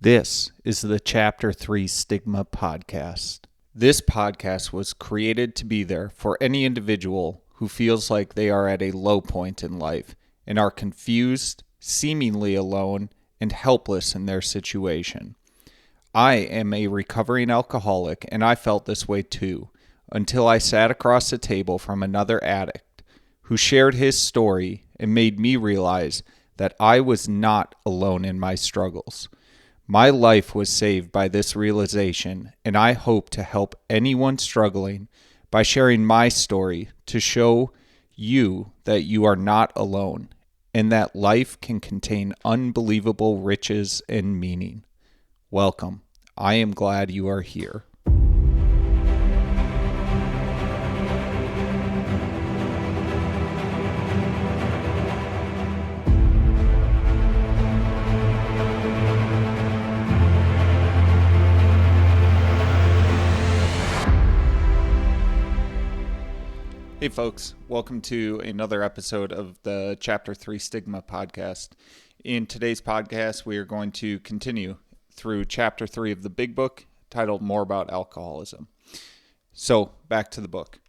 This is the Chapter 3 Stigma Podcast. This podcast was created to be there for any individual who feels like they are at a low point in life and are confused, seemingly alone, and helpless in their situation. I am a recovering alcoholic, and I felt this way too, until I sat across the table from another addict who shared his story and made me realize that I was not alone in my struggles. My life was saved by this realization, and I hope to help anyone struggling by sharing my story to show you that you are not alone and that life can contain unbelievable riches and meaning. Welcome. I am glad you are here. Hey folks, welcome to another episode of the Chapter 3 Stigma Podcast. In today's podcast, we are going to continue through Chapter 3 of the big book titled More About Alcoholism. So, back to the book.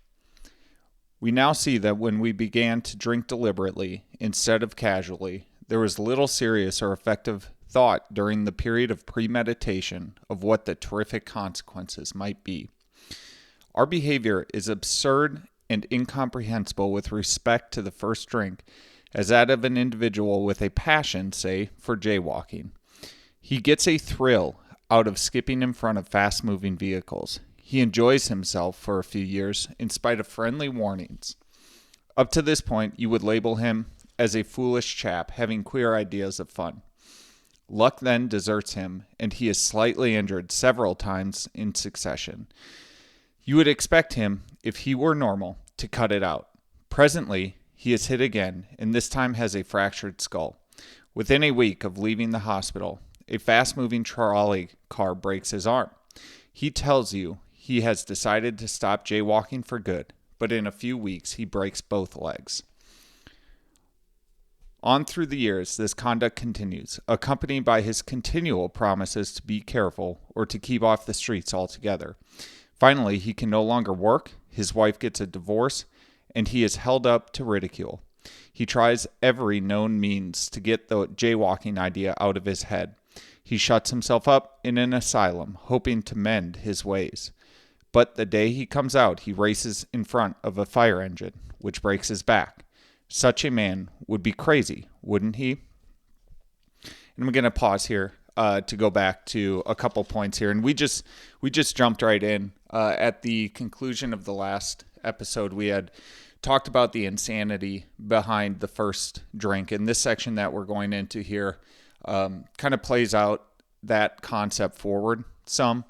We now see that when we began to drink deliberately instead of casually, there was little serious or effective thought during the period of premeditation of what the terrific consequences might be. Our behavior is absurd and incomprehensible with respect to the first drink, as that of an individual with a passion, say, for jaywalking. He gets a thrill out of skipping in front of fast-moving vehicles. He enjoys himself for a few years in spite of friendly warnings. Up to this point, you would label him as a foolish chap having queer ideas of fun. Luck then deserts him, and he is slightly injured several times in succession. You would expect him, if he were normal, to cut it out. Presently, he is hit again, and this time has a fractured skull. Within a week of leaving the hospital, a fast-moving trolley car breaks his arm. He tells you he has decided to stop jaywalking for good, but in a few weeks he breaks both legs. On through the years, this conduct continues, accompanied by his continual promises to be careful or to keep off the streets altogether. Finally, he can no longer work, his wife gets a divorce, and he is held up to ridicule. He tries every known means to get the jaywalking idea out of his head. He shuts himself up in an asylum, hoping to mend his ways. But the day he comes out, he races in front of a fire engine, which breaks his back. Such a man would be crazy, wouldn't he? And I'm going to pause here to go back to a couple points here. And we just jumped right in. At the conclusion of the last episode, we had talked about the insanity behind the first drink. And this section that we're going into here kind of plays out that concept forward some.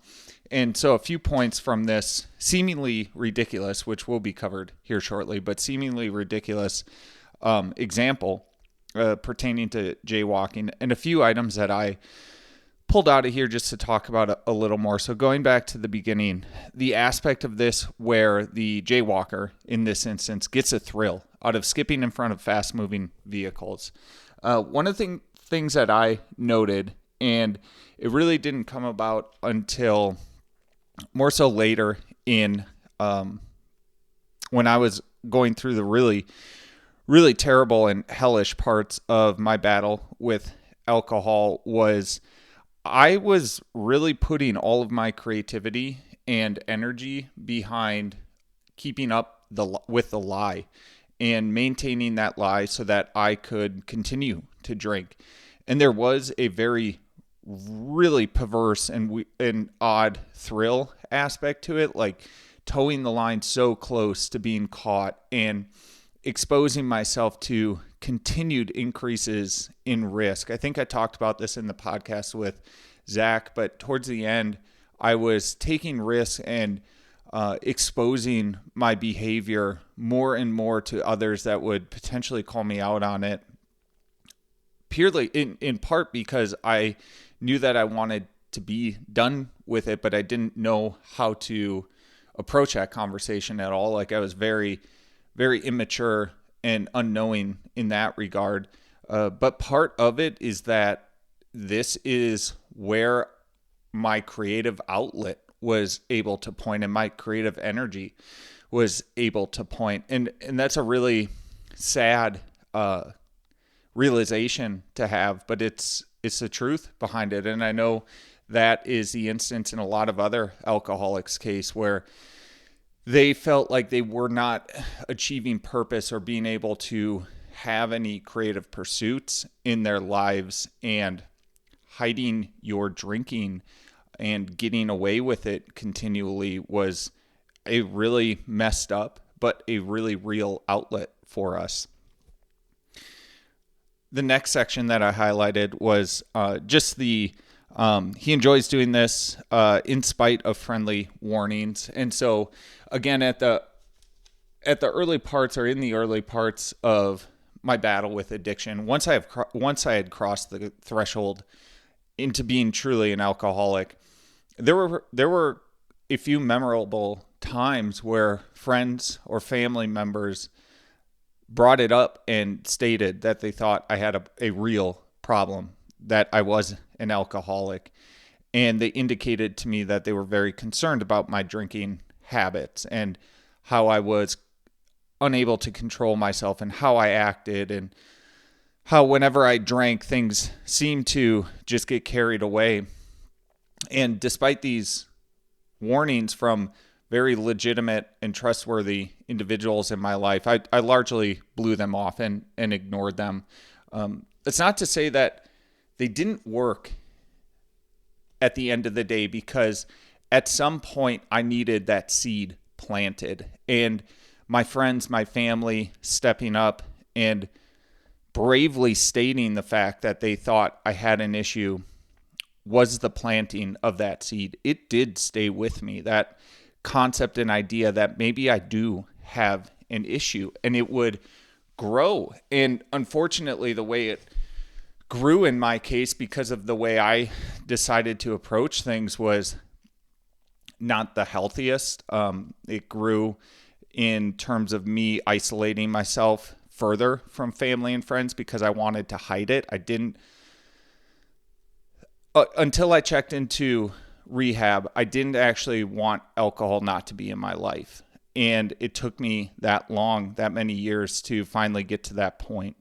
And so a few points from this seemingly ridiculous, which will be covered here shortly, but seemingly ridiculous example pertaining to jaywalking, and a few items that I pulled out of here just to talk about a little more. So going back to the beginning, the aspect of this where the jaywalker, in this instance, gets a thrill out of skipping in front of fast-moving vehicles. One of the things that I noted, and it really didn't come about until more so later in when I was going through the really, really terrible and hellish parts of my battle with alcohol, was I was really putting all of my creativity and energy behind keeping up with the lie and maintaining that lie so that I could continue to drink. And there was a very really perverse and odd thrill aspect to it, like towing the line so close to being caught and exposing myself to continued increases in risk. I think I talked about this in the podcast with Zach, but towards the end, I was taking risks and exposing my behavior more and more to others that would potentially call me out on it, purely in part because I knew that I wanted to be done with it, but I didn't know how to approach that conversation at all. Like I was very, very immature and unknowing in that regard. But part of it is that this is where my creative outlet was able to point and my creative energy was able to point. And that's a really sad realization to have, but it's the truth behind it. And I know that is the instance in a lot of other alcoholics' case where they felt like they were not achieving purpose or being able to have any creative pursuits in their lives, and hiding your drinking and getting away with it continually was a really messed up, but a really real outlet for us. The next section that I highlighted was just the he enjoys doing this in spite of friendly warnings. And so again, at the early parts, or in the early parts of my battle with addiction, once I had crossed the threshold into being truly an alcoholic, there were a few memorable times where friends or family members brought it up and stated that they thought I had a real problem, that I was an alcoholic. And they indicated to me that they were very concerned about my drinking habits and how I was unable to control myself and how I acted, and how whenever I drank, things seemed to just get carried away. And despite these warnings from very legitimate and trustworthy individuals in my life, I largely blew them off and ignored them. It's not to say that they didn't work at the end of the day, because at some point I needed that seed planted, and my friends, my family stepping up and bravely stating the fact that they thought I had an issue was the planting of that seed. It did stay with me, that concept and idea that maybe I do have an issue, and it would grow. And unfortunately, the way it grew in my case, because of the way I decided to approach things, was not the healthiest. It grew in terms of me isolating myself further from family and friends because I wanted to hide it. I didn't, until I checked into rehab, I didn't actually want alcohol not to be in my life. And it took me that many years to finally get to that point.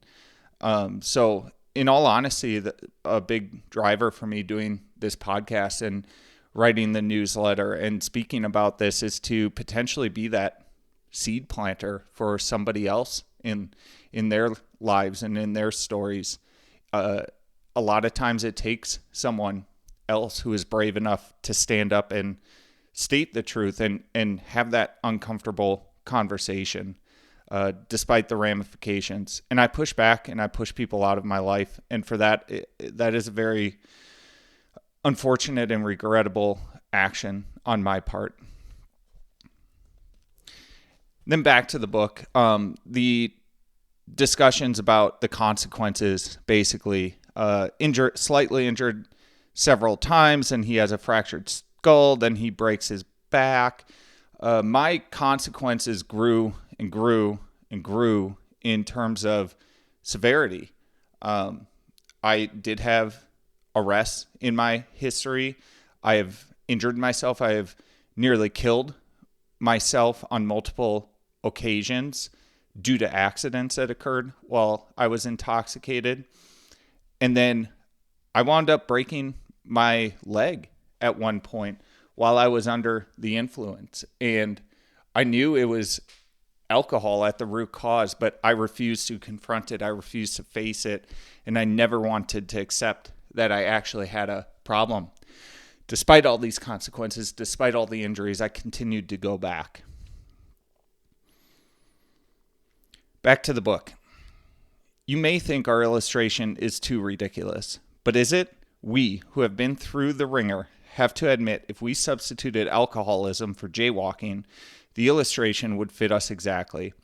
So in all honesty, a big driver for me doing this podcast and writing the newsletter and speaking about this is to potentially be that seed planter for somebody else in their lives and in their stories. A lot of times it takes someone else who is brave enough to stand up and state the truth and have that uncomfortable conversation, despite the ramifications. And I push back and I push people out of my life. And for that, that is a very unfortunate and regrettable action on my part. Then back to the book, the discussions about the consequences, basically, slightly injured several times, and he has a fractured skull, then he breaks his back. My consequences grew and grew and grew in terms of severity. I did have arrests in my history. I have injured myself. I have nearly killed myself on multiple occasions due to accidents that occurred while I was intoxicated. And then I wound up breaking my leg at one point while I was under the influence. And I knew it was alcohol at the root cause, but I refused to confront it. I refused to face it. And I never wanted to accept that I actually had a problem. Despite all these consequences, despite all the injuries, I continued to go back. Back to the book. You may think our illustration is too ridiculous, but is it? We, who have been through the ringer, have to admit if we substituted alcoholism for jaywalking, the illustration would fit us exactly.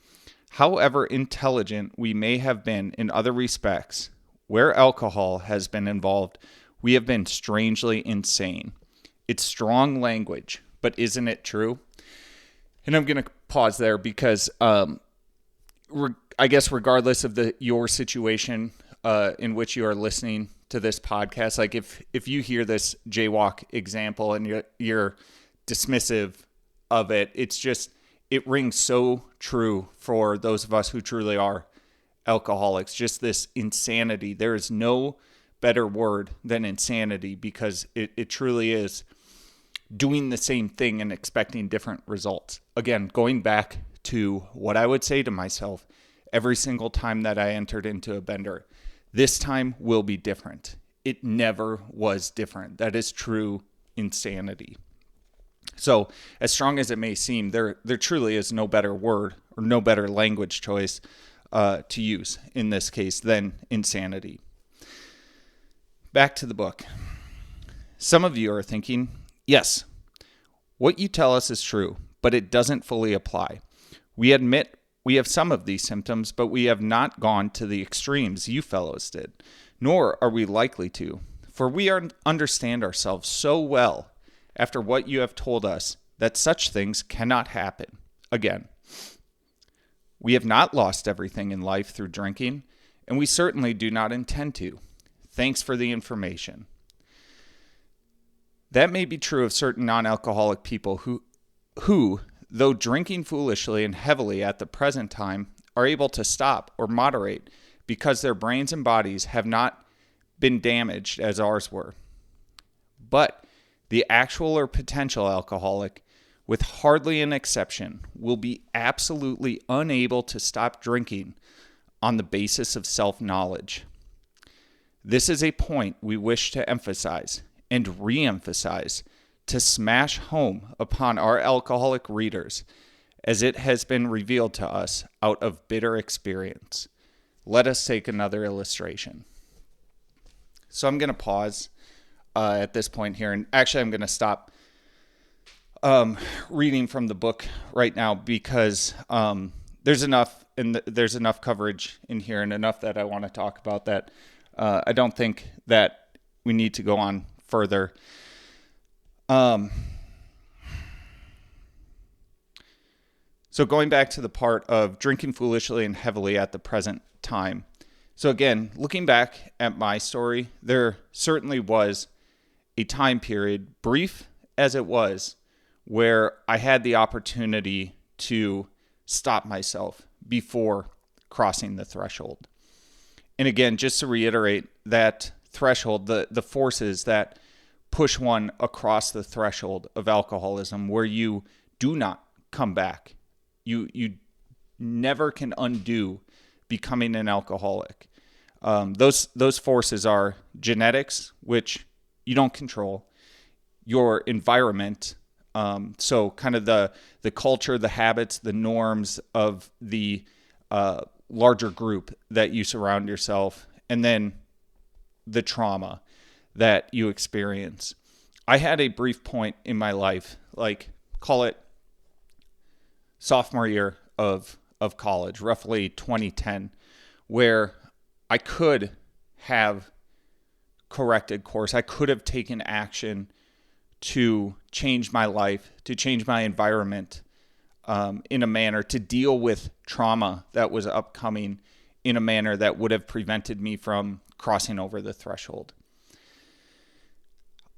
However intelligent we may have been in other respects, where alcohol has been involved, we have been strangely insane. It's strong language, but isn't it true? And I'm going to pause there because I guess regardless of your situation in which you are listening to this podcast. Like if you hear this jaywalk example and you're dismissive of it, it rings so true for those of us who truly are alcoholics. Just this insanity. There is no better word than insanity, because it truly is doing the same thing and expecting different results. Again, going back to what I would say to myself every single time that I entered into a bender: this time will be different. It never was different. That is true insanity. So as strong as it may seem, there truly is no better word or no better language choice to use in this case than insanity. Back to the book. Some of you are thinking, yes, what you tell us is true, but it doesn't fully apply. We admit we have some of these symptoms, but we have not gone to the extremes you fellows did, nor are we likely to, for we understand ourselves so well after what you have told us that such things cannot happen again. We have not lost everything in life through drinking, and we certainly do not intend to. Thanks for the information. That may be true of certain non-alcoholic people who, though drinking foolishly and heavily at the present time, are able to stop or moderate because their brains and bodies have not been damaged as ours were. But the actual or potential alcoholic, with hardly an exception, will be absolutely unable to stop drinking on the basis of self-knowledge. This is a point we wish to emphasize and re-emphasize to smash home upon our alcoholic readers, as it has been revealed to us out of bitter experience. Let us take another illustration. So I'm going to pause at this point here, and actually I'm going to stop reading from the book right now, because there's enough coverage in here and enough that I want to talk about that I don't think that we need to go on further. So going back to the part of drinking foolishly and heavily at the present time. So again, looking back at my story, there certainly was a time period, brief as it was, where I had the opportunity to stop myself before crossing the threshold. And again, just to reiterate, that threshold, the forces that push one across the threshold of alcoholism, where you do not come back. You never can undo becoming an alcoholic. Those forces are genetics, which you don't control, your environment, so kind of the culture, the habits, the norms of the larger group that you surround yourself, and then the trauma that you experience. I had a brief point in my life, like call it sophomore year of college, roughly 2010, where I could have corrected course. I could have taken action to change my life, to change my environment in a manner to deal with trauma that was upcoming in a manner that would have prevented me from crossing over the threshold.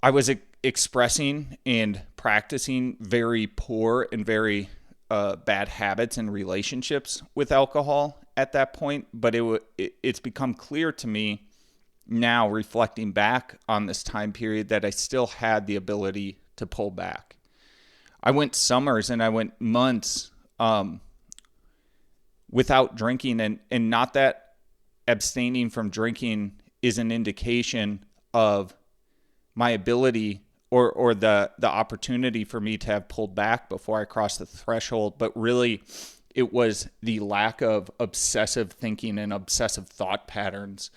I was expressing and practicing very poor and very bad habits and relationships with alcohol at that point, but it's become clear to me now, reflecting back on this time period, that I still had the ability to pull back. I went summers and I went months without drinking, and not that abstaining from drinking is an indication of my ability or the opportunity for me to have pulled back before I crossed the threshold, but really it was the lack of obsessive thinking and obsessive thought patterns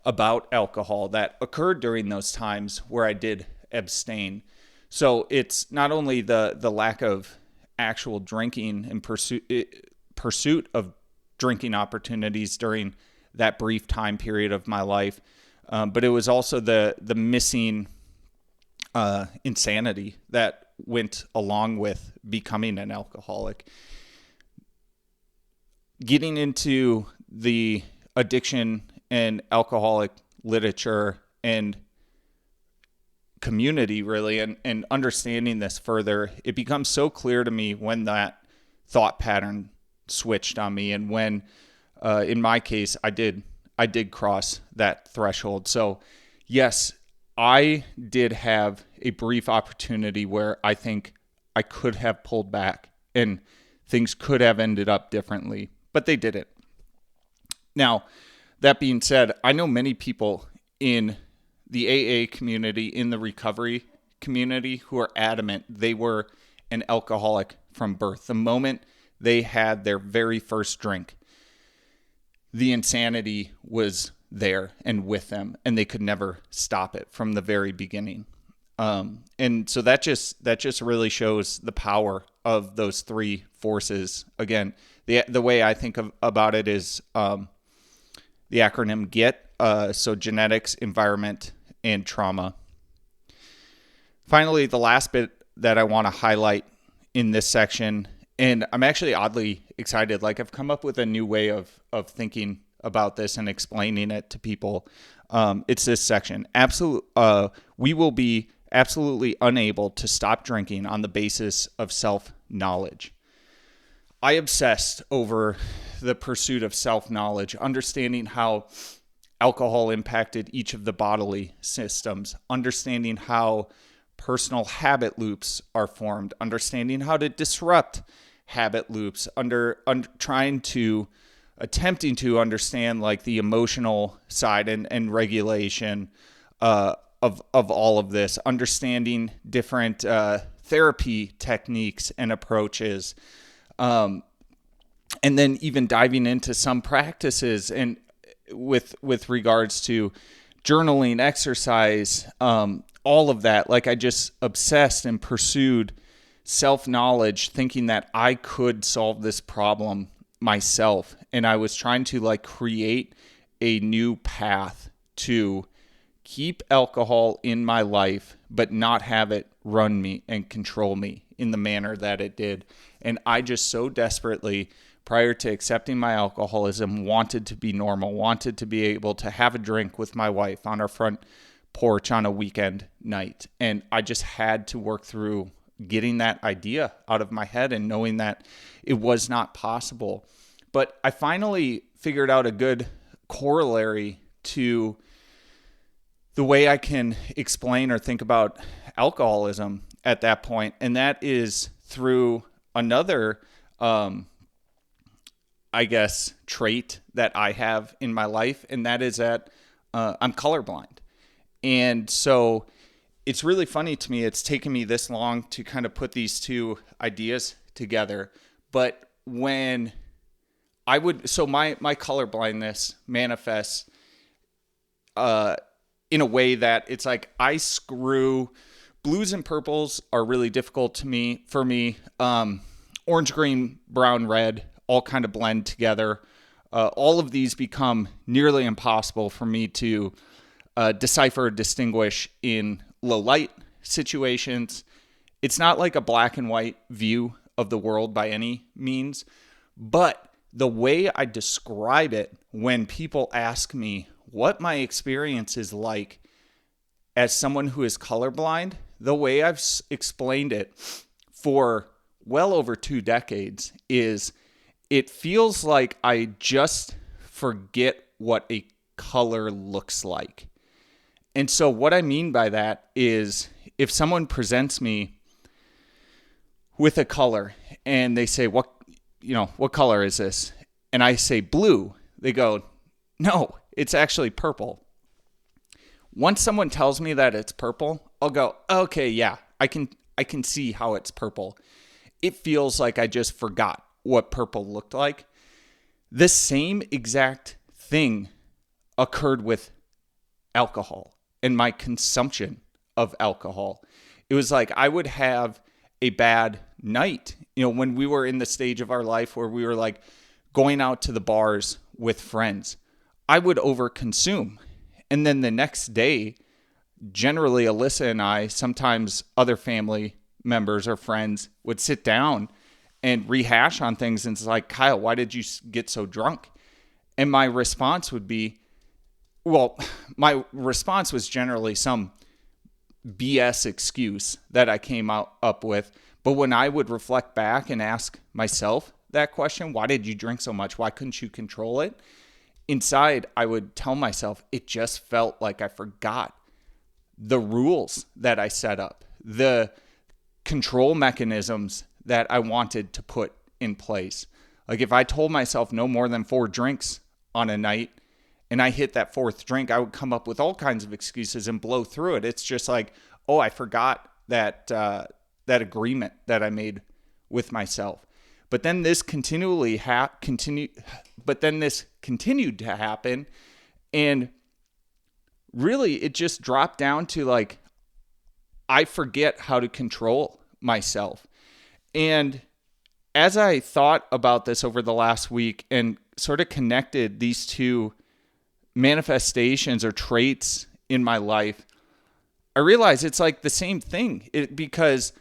about alcohol that occurred during those times where I did abstain. So it's not only the lack of actual drinking and pursuit of drinking opportunities during that brief time period of my life, but it was also the missing insanity that went along with becoming an alcoholic. Getting into the addiction and alcoholic literature and community, really, and understanding this further, it becomes so clear to me when that thought pattern switched on me, and when, in my case, I did cross that threshold. So, yes, I did have a brief opportunity where I think I could have pulled back and things could have ended up differently, but they didn't. Now, that being said, I know many people in the AA community, in the recovery community, who are adamant they were an alcoholic from birth. The moment they had their very first drink, the insanity was there and with them, and they could never stop it from the very beginning. And so that just really shows the power of those three forces. Again, the way I think about it is the acronym GET. So genetics, environment, and trauma. Finally, the last bit that I want to highlight in this section, and I'm actually oddly excited. Like, I've come up with a new way of thinking about this and explaining it to people. It's this section. We will be absolutely unable to stop drinking on the basis of self-knowledge. I obsessed over the pursuit of self-knowledge, understanding how alcohol impacted each of the bodily systems, understanding how personal habit loops are formed, understanding how to disrupt habit loops, attempting to understand like the emotional side and regulation of all of this, understanding different therapy techniques and approaches, and then even diving into some practices and with regards to journaling, exercise, all of that. Like, I just obsessed and pursued self-knowledge, thinking that I could solve this problem myself. And I was trying to like create a new path to keep alcohol in my life, but not have it run me and control me in the manner that it did. And I just so desperately, prior to accepting my alcoholism, wanted to be normal, wanted to be able to have a drink with my wife on our front porch on a weekend night. And I just had to work through getting that idea out of my head and knowing that it was not possible. But I finally figured out a good corollary to the way I can explain or think about alcoholism at that point. And that is through another trait that I have in my life, and that is that I'm colorblind. And so it's really funny to me. It's taken me this long to kind of put these two ideas together. But when I would, so my colorblindness manifests in a way that it's like blues and purples are really difficult for me. Orange, green, brown, red, all kind of blend together. All of these become nearly impossible for me to decipher, distinguish in low light situations. It's not like a black and white view of the world by any means, but the way I describe it when people ask me what my experience is like as someone who is colorblind, the way I've explained it for well over 2 decades is it feels like I just forget what a color looks like. And so what I mean by that is if someone presents me with a color and they say, what color is this? And I say blue, they go, no, it's actually purple. Once someone tells me that it's purple, I'll go, okay, yeah, I can see how it's purple. It feels like I just forgot what purple looked like. The same exact thing occurred with alcohol and my consumption of alcohol. It was like I would have a bad night, when we were in the stage of our life where we were like going out to the bars with friends. I would overconsume. And then the next day, generally Alyssa and I, sometimes other family members or friends, would sit down and rehash on things. And it's like, Kyle, why did you get so drunk? And my response would be, well, my response was generally some BS excuse that I came up with. But when I would reflect back and ask myself that question, why did you drink so much? Why couldn't you control it? Inside, I would tell myself it just felt like I forgot the rules that I set up, the control mechanisms that I wanted to put in place. Like if I told myself no more than 4 drinks on a night and I hit that 4th drink, I would come up with all kinds of excuses and blow through it. It's just like, oh, I forgot that agreement that I made with myself. But then this continued to happen, and really it just dropped down to like I forget how to control myself. And as I thought about this over the last week and sort of connected these two manifestations or traits in my life, I realized it's like the same thing because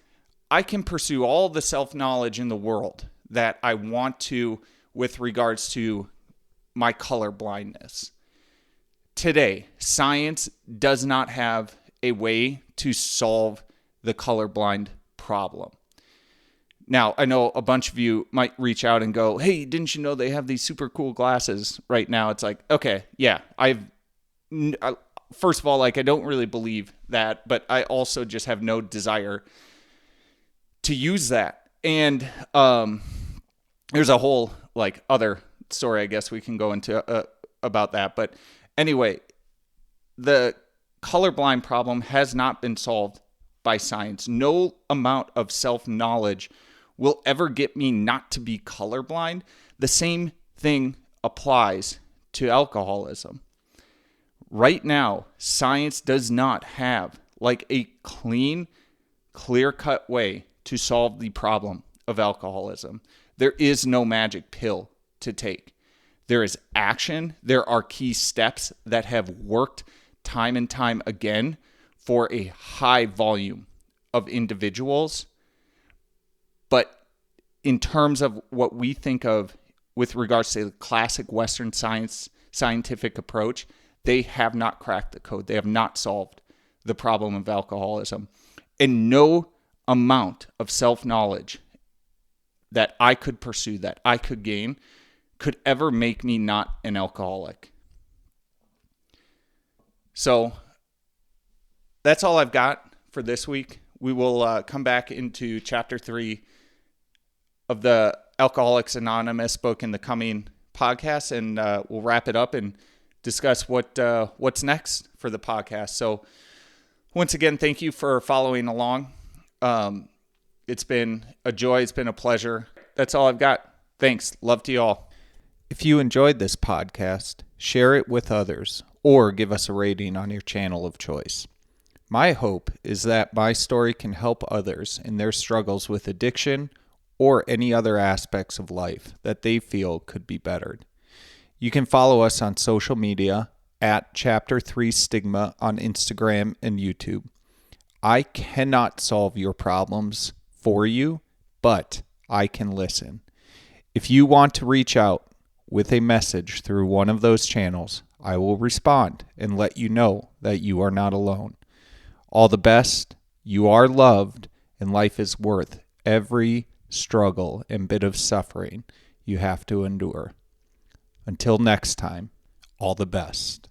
I can pursue all the self-knowledge in the world that I want to with regards to my color blindness. Today, science does not have a way to solve the colorblind problem. Now, I know a bunch of you might reach out and go, hey, didn't you know they have these super cool glasses right now? It's like, okay, yeah, first of all, like I don't really believe that, but I also just have no desire to use that. And there's a whole like other story I guess we can go into about that. But anyway, the colorblind problem has not been solved by science. No amount of self-knowledge will ever get me not to be colorblind. The same thing applies to alcoholism. Right now, science does not have like a clean, clear-cut way to solve the problem of alcoholism. There is no magic pill to take. There is action. There are key steps that have worked time and time again for a high volume of individuals. But in terms of what we think of with regards to the classic Western scientific approach, they have not cracked the code. They have not solved the problem of alcoholism. And no amount of self-knowledge that I could pursue, that I could gain, could ever make me not an alcoholic. So that's all I've got for this week. We will come back into chapter 3 of the Alcoholics Anonymous book in the coming podcast, and we'll wrap it up and discuss what's next for the podcast. So once again, thank you for following along. It's been a joy. It's been a pleasure. That's all I've got. Thanks. Love to you all. If you enjoyed this podcast, share it with others or give us a rating on your channel of choice. My hope is that my story can help others in their struggles with addiction or any other aspects of life that they feel could be bettered. You can follow us on social media at Chapter 3 Stigma on Instagram and YouTube. I cannot solve your problems for you, but I can listen. If you want to reach out with a message through one of those channels, I will respond and let you know that you are not alone. All the best, you are loved, and life is worth every struggle and bit of suffering you have to endure. Until next time, all the best.